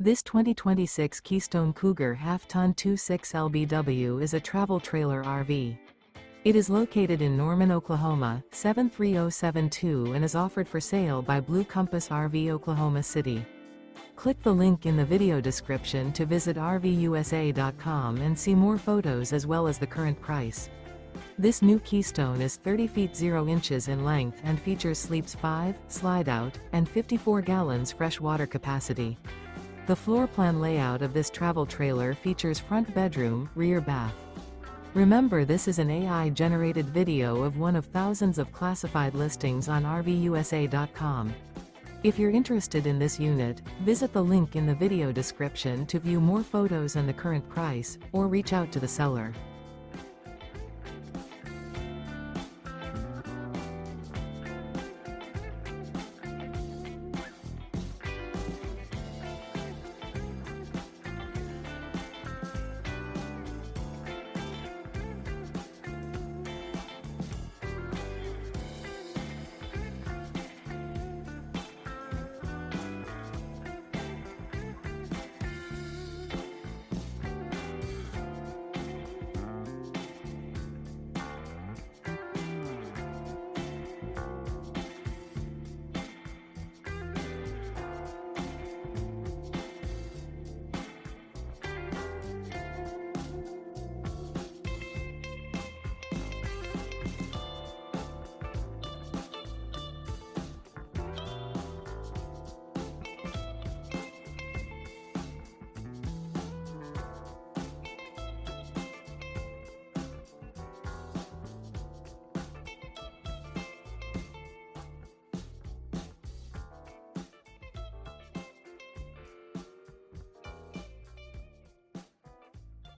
This 2026 Keystone Cougar Half-Ton 26LBW is a travel trailer RV. It is located in Norman, Oklahoma, 73072 and is offered for sale by Blue Compass RV Oklahoma City. Click the link in the video description to visit RVUSA.com and see more photos as well as the current price. This new Keystone is 30 feet 0 inches in length and features sleeps 5, slide-out, and 54 gallons fresh water capacity. The floor plan layout of this travel trailer features front bedroom, rear bath. Remember, this is an AI-generated video of one of thousands of classified listings on RVUSA.com. If you're interested in this unit, visit the link in the video description to view more photos and the current price, or reach out to the seller.